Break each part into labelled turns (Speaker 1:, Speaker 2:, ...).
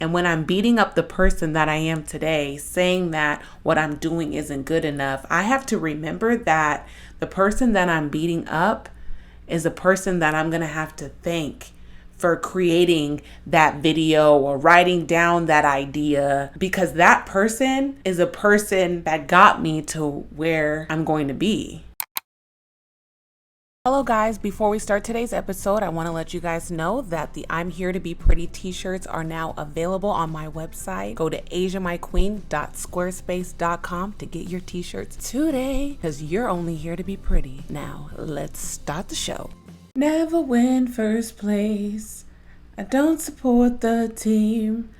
Speaker 1: And when I'm beating up the person that I am today, saying that what I'm doing isn't good enough, I have to remember that the person that I'm beating up is a person that I'm going to have to thank for creating that video or writing down that idea, because that person is a person that got me to where I'm going to be. Hello guys, before we start today's episode, I want to let you guys know that the I'm Here to Be Pretty t-shirts are now available on my website. Go to asiamyqueen.squarespace.com to get your t-shirts today, because you're only here to be pretty. Now, let's start the show. Never win first place. I don't support the team.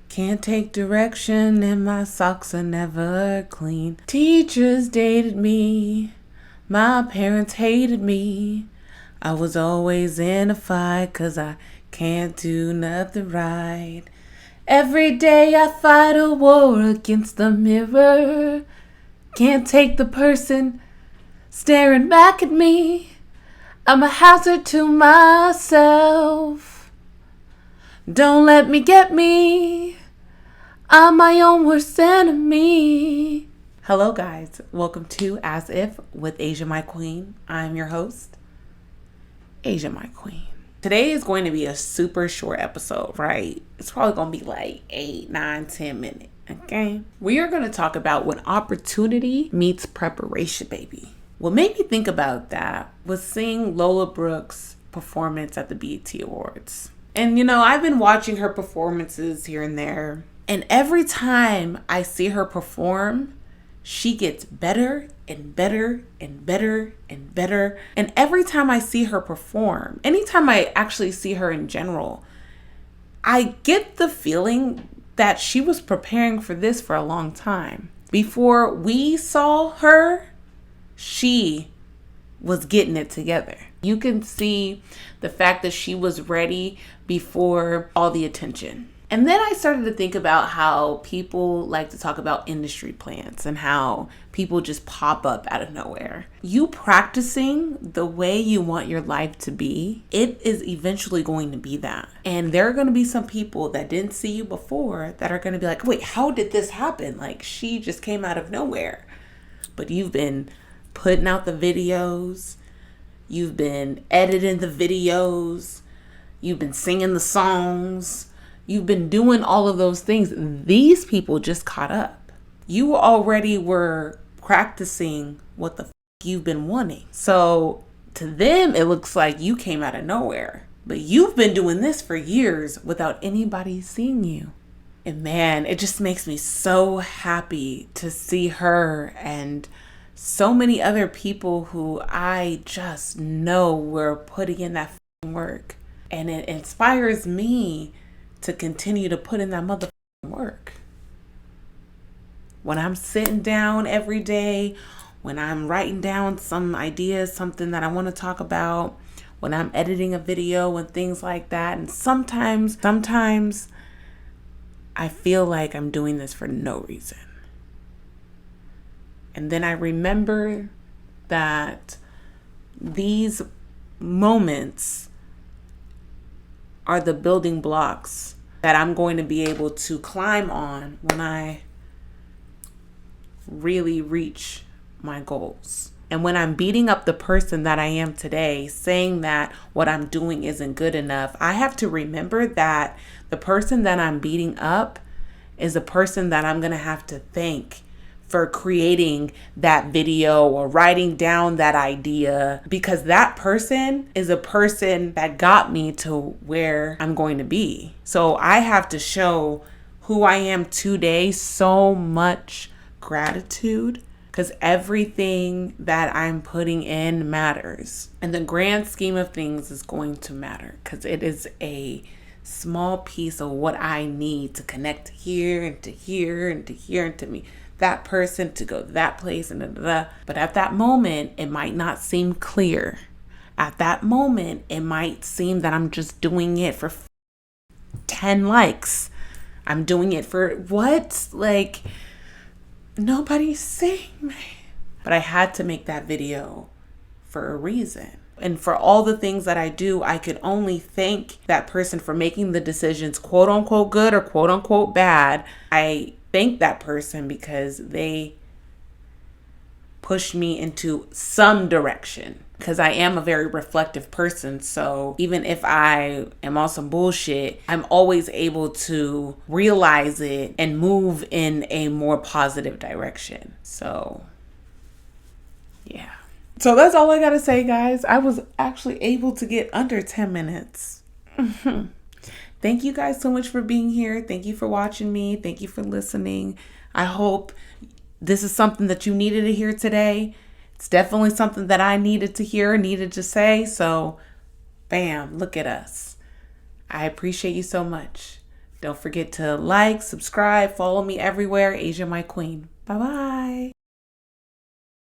Speaker 1: Can't take direction and my socks are never clean. Teachers dated me. My parents hated me. I was always in a fight 'cause I can't do nothing right. Every day I fight a war against the mirror. Can't take the person staring back at me. I'm a hazard to myself. Don't let me get me. I'm my own worst enemy. Hello guys, welcome to As If with Asia My Queen. I'm your host, Asia My Queen. Today is going to be a super short episode, right? It's probably going to be like 8, 9, 10 minutes, okay? We are going to talk about when opportunity meets preparation, baby. What made me think about that was seeing Lola Brooke's performance at the BET Awards. And I've been watching her performances here and there, and every time I see her perform, she gets better and better and better and better. And every time I see her perform, anytime I actually see her in general, I get the feeling that she was preparing for this for a long time. Before we saw her, she was getting it together. You can see the fact that she was ready before all the attention. And then I started to think about how people like to talk about industry plants and how people just pop up out of nowhere. You practicing the way you want your life to be, it is eventually going to be that. And there are going to be some people that didn't see you before that are going to be like, wait, how did this happen? Like, she just came out of nowhere. But you've been putting out the videos. You've been editing the videos. You've been singing the songs. You've been doing all of those things. These people just caught up. You already were practicing what the you've been wanting. So to them, it looks like you came out of nowhere. But you've been doing this for years without anybody seeing you. And man, it just makes me so happy to see her and so many other people who I just know were putting in that work. And it inspires me to continue to put in that motherfucking work. When I'm sitting down every day, when I'm writing down some ideas, something that I want to talk about, when I'm editing a video and things like that, and sometimes I feel like I'm doing this for no reason. And then I remember that these moments are the building blocks that I'm going to be able to climb on when I really reach my goals. And when I'm beating up the person that I am today, saying that what I'm doing isn't good enough, I have to remember that the person that I'm beating up is a person that I'm going to have to thank for creating that video or writing down that idea, because that person is a person that got me to where I'm going to be. So I have to show who I am today so much gratitude, because everything that I'm putting in matters. And the grand scheme of things is going to matter, because it is a small piece of what I need to connect here and to here and to here and to me. That person to go to that place and But at that moment, it might not seem clear. At that moment, it might seem that I'm just doing it for 10 likes. I'm doing it for what? Like, nobody's seeing me. But I had to make that video for a reason. And for all the things that I do, I could only thank that person for making the decisions, quote unquote good or quote unquote bad. I thank that person because they pushed me into some direction. Because I am a very reflective person. So even if I am on some bullshit, I'm always able to realize it and move in a more positive direction. So, yeah. So that's all I got to say, guys. I was actually able to get under 10 minutes. Thank you guys so much for being here. Thank you for watching me. Thank you for listening. I hope this is something that you needed to hear today. It's definitely something that I needed to hear, needed to say. So, bam, look at us. I appreciate you so much. Don't forget to like, subscribe, follow me everywhere. Asia, my queen. Bye-bye.